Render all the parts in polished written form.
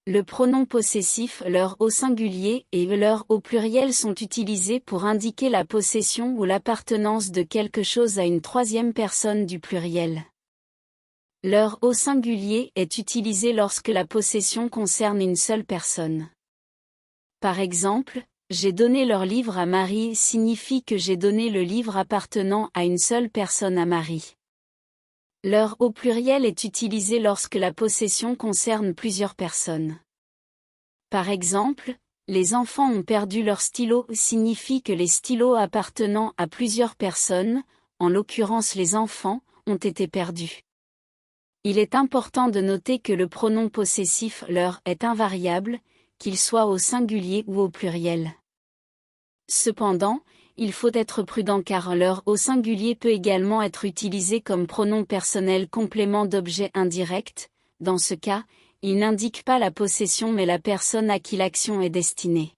Le pronom possessif leur au singulier et leur au pluriel sont utilisés pour indiquer la possession ou l'appartenance de quelque chose à une troisième personne du pluriel. Leur au singulier est utilisé lorsque la possession concerne une seule personne. Par exemple, j'ai donné leur livre à Marie signifie que j'ai donné le livre appartenant à une seule personne à Marie. Leur au pluriel est utilisé lorsque la possession concerne plusieurs personnes. Par exemple, les enfants ont perdu leur stylo signifie que les stylos appartenant à plusieurs personnes, en l'occurrence les enfants, ont été perdus. Il est important de noter que le pronom possessif leur est invariable, qu'il soit au singulier ou au pluriel. Cependant, il faut être prudent car leur au singulier peut également être utilisé comme pronom personnel complément d'objet indirect. Dans ce cas, il n'indique pas la possession mais la personne à qui l'action est destinée.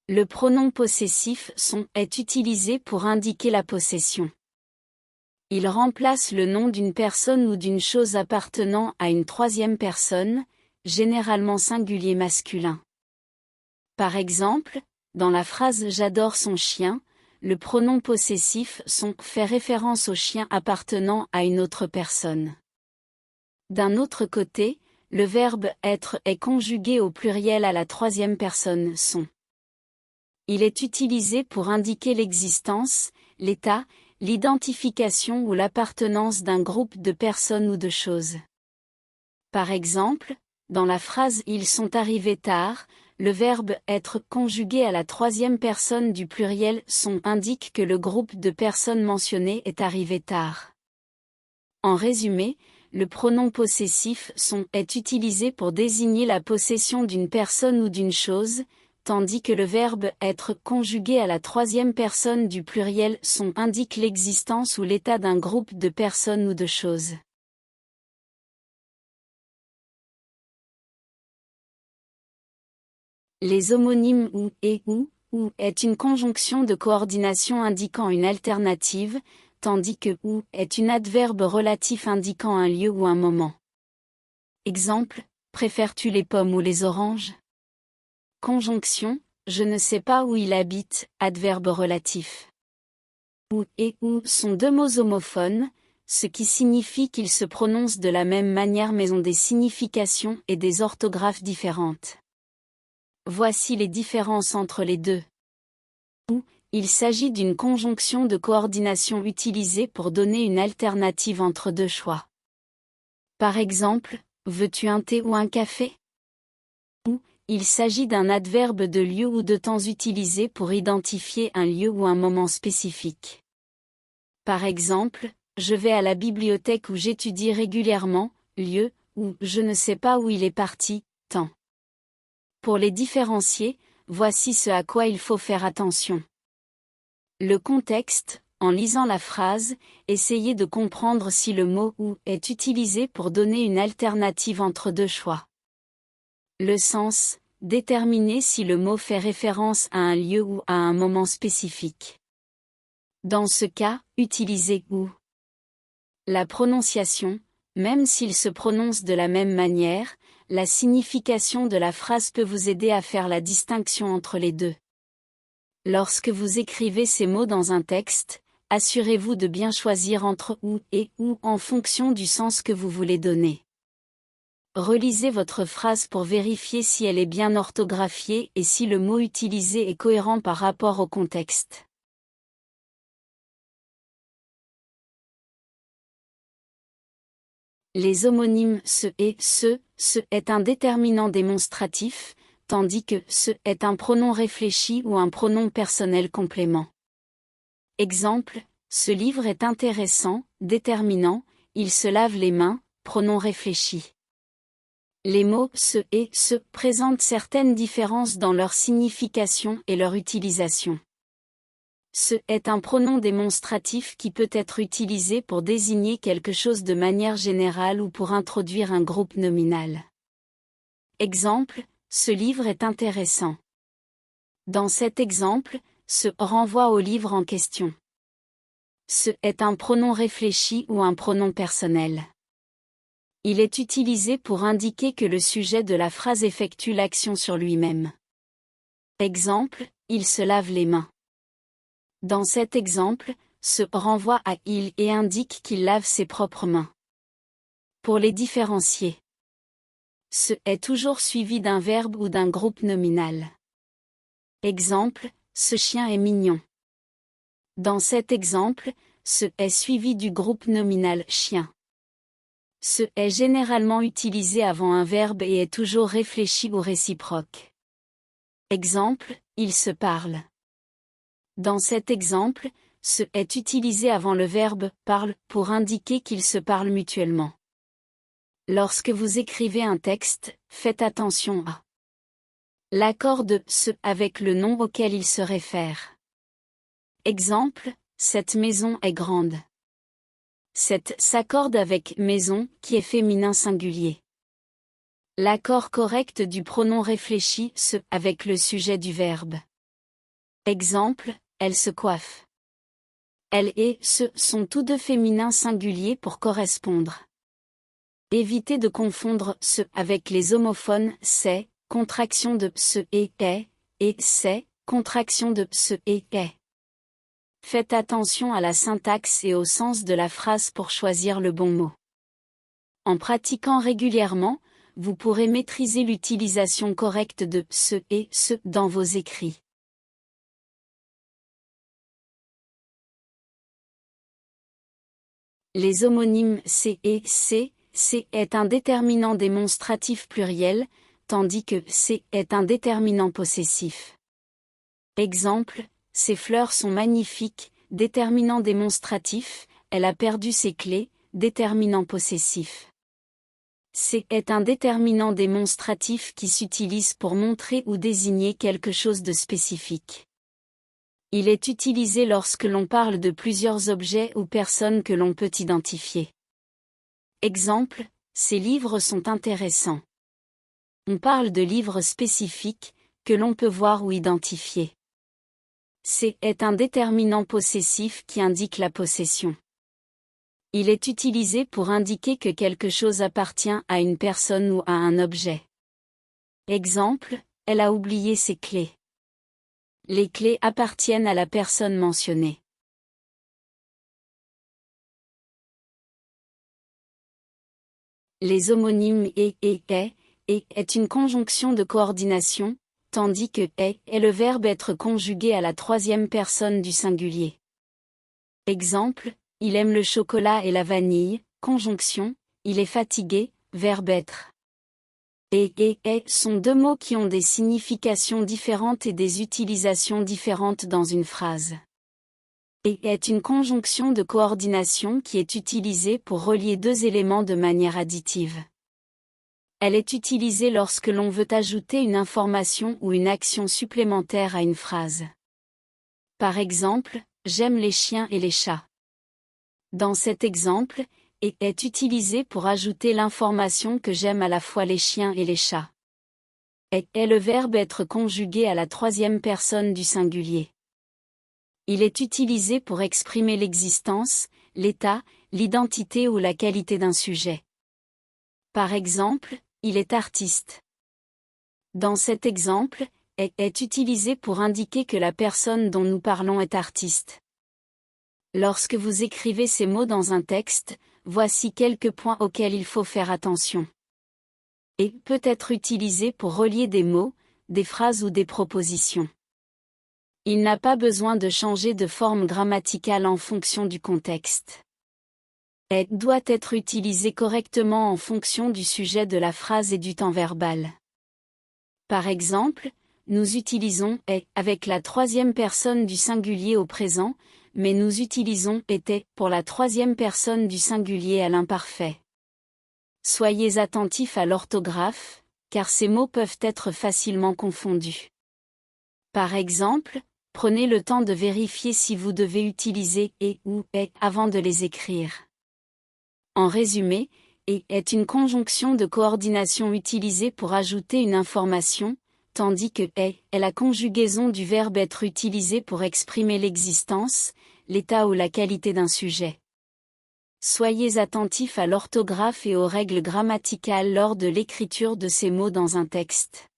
Le pronom possessif est utilisé pour indiquer la possession. Il remplace le nom d'une personne ou d'une chose appartenant à une troisième personne, généralement singulier masculin. Par exemple, dans la phrase j'adore son chien, le pronom possessif fait référence au chien appartenant à une autre personne. D'un autre côté, le verbe être est conjugué au pluriel à la troisième personne son. Il est utilisé pour indiquer l'existence, l'état, l'identification ou l'appartenance d'un groupe de personnes ou de choses. Par exemple, dans la phrase ils sont arrivés tard, le verbe être conjugué à la troisième personne du pluriel son indique que le groupe de personnes mentionné est arrivé tard. En résumé, le pronom possessif est utilisé pour désigner la possession d'une personne ou d'une chose, tandis que le verbe être conjugué à la troisième personne du pluriel indique l'existence ou l'état d'un groupe de personnes ou de choses. Les homonymes ou et ou est une conjonction de coordination indiquant une alternative, tandis que ou est une adverbe relatif indiquant un lieu ou un moment. Exemple, préfères-tu les pommes ou les oranges? Conjonction, je ne sais pas où il habite, adverbe relatif. Ou et ou sont deux mots homophones, ce qui signifie qu'ils se prononcent de la même manière mais ont des significations et des orthographes différentes. Voici les différences entre les deux. Ou, il s'agit d'une conjonction de coordination utilisée pour donner une alternative entre deux choix. Par exemple, veux-tu un thé ou un café? Ou, il s'agit d'un adverbe de lieu ou de temps utilisé pour identifier un lieu ou un moment spécifique. Par exemple, je vais à la bibliothèque où j'étudie régulièrement, lieu, ou je ne sais pas où il est parti, temps. Pour les différencier, voici ce à quoi il faut faire attention. Le contexte, en lisant la phrase, essayez de comprendre si le mot « ou » est utilisé pour donner une alternative entre deux choix. Le sens, déterminez si le mot fait référence à un lieu ou à un moment spécifique. Dans ce cas, utilisez « ou ». La prononciation, même s'il se prononce de la même manière, la signification de la phrase peut vous aider à faire la distinction entre les deux. Lorsque vous écrivez ces mots dans un texte, assurez-vous de bien choisir entre ou et ou en fonction du sens que vous voulez donner. Relisez votre phrase pour vérifier si elle est bien orthographiée et si le mot utilisé est cohérent par rapport au contexte. Les homonymes ce et ce est un déterminant démonstratif, tandis que ce est un pronom réfléchi ou un pronom personnel complément. Exemple, ce livre est intéressant, déterminant, il se lave les mains, pronom réfléchi. Les mots ce et ce présentent certaines différences dans leur signification et leur utilisation. Ce est un pronom démonstratif qui peut être utilisé pour désigner quelque chose de manière générale ou pour introduire un groupe nominal. Exemple, ce livre est intéressant. Dans cet exemple, ce renvoie au livre en question. Ce est un pronom réfléchi ou un pronom personnel. Il est utilisé pour indiquer que le sujet de la phrase effectue l'action sur lui-même. Exemple, il se lave les mains. Dans cet exemple, ce renvoie à il et indique qu'il lave ses propres mains. Pour les différencier, ce est toujours suivi d'un verbe ou d'un groupe nominal. Exemple, ce chien est mignon. Dans cet exemple, ce est suivi du groupe nominal chien. Ce est généralement utilisé avant un verbe et est toujours réfléchi ou réciproque. Exemple, ils se parlent. Dans cet exemple, ce est utilisé avant le verbe parle pour indiquer qu'ils se parlent mutuellement. Lorsque vous écrivez un texte, faites attention à l'accord de ce avec le nom auquel il se réfère. Exemple, cette maison est grande. Cette s'accorde avec maison qui est féminin singulier. L'accord correct du pronom réfléchi se avec le sujet du verbe. Exemple, elle se coiffe. Elle et ce sont tous deux féminins singuliers pour correspondre. Évitez de confondre ce avec les homophones c'est, contraction de ce et c'est, contraction de ce et est. Faites attention à la syntaxe et au sens de la phrase pour choisir le bon mot. En pratiquant régulièrement, vous pourrez maîtriser l'utilisation correcte de ce et ce dans vos écrits. Les homonymes c et c est un déterminant démonstratif pluriel, tandis que c est un déterminant possessif. Exemple, ces fleurs sont magnifiques, déterminant démonstratif, elle a perdu ses clés, déterminant possessif. C est un déterminant démonstratif qui s'utilise pour montrer ou désigner quelque chose de spécifique. Il est utilisé lorsque l'on parle de plusieurs objets ou personnes que l'on peut identifier. Exemple, ces livres sont intéressants. On parle de livres spécifiques, que l'on peut voir ou identifier. C est un déterminant possessif qui indique la possession. Il est utilisé pour indiquer que quelque chose appartient à une personne ou à un objet. Exemple, elle a oublié ses clés. Les clés appartiennent à la personne mentionnée. Les homonymes et est une conjonction de coordination, tandis que est le verbe être conjugué à la troisième personne du singulier. Exemple, il aime le chocolat et la vanille, conjonction, il est fatigué, verbe être. Et sont deux mots qui ont des significations différentes et des utilisations différentes dans une phrase. Et est une conjonction de coordination qui est utilisée pour relier deux éléments de manière additive. Elle est utilisée lorsque l'on veut ajouter une information ou une action supplémentaire à une phrase. Par exemple, j'aime les chiens et les chats. Dans cet exemple, et est utilisé pour ajouter l'information que j'aime à la fois les chiens et les chats. Est le verbe être conjugué à la troisième personne du singulier. Il est utilisé pour exprimer l'existence, l'état, l'identité ou la qualité d'un sujet. Par exemple, il est artiste. Dans cet exemple, est utilisé pour indiquer que la personne dont nous parlons est artiste. Lorsque vous écrivez ces mots dans un texte, voici quelques points auxquels il faut faire attention. Et peut être utilisé pour relier des mots, des phrases ou des propositions. Il n'a pas besoin de changer de forme grammaticale en fonction du contexte. Et doit être utilisé correctement en fonction du sujet de la phrase et du temps verbal. Par exemple, nous utilisons est avec la troisième personne du singulier au présent, mais nous utilisons était pour la troisième personne du singulier à l'imparfait. Soyez attentifs à l'orthographe, car ces mots peuvent être facilement confondus. Par exemple, prenez le temps de vérifier si vous devez utiliser et ou est avant de les écrire. En résumé, et est une conjonction de coordination utilisée pour ajouter une information, tandis que est la conjugaison du verbe être utilisé pour exprimer l'existence, l'état ou la qualité d'un sujet. Soyez attentif à l'orthographe et aux règles grammaticales lors de l'écriture de ces mots dans un texte.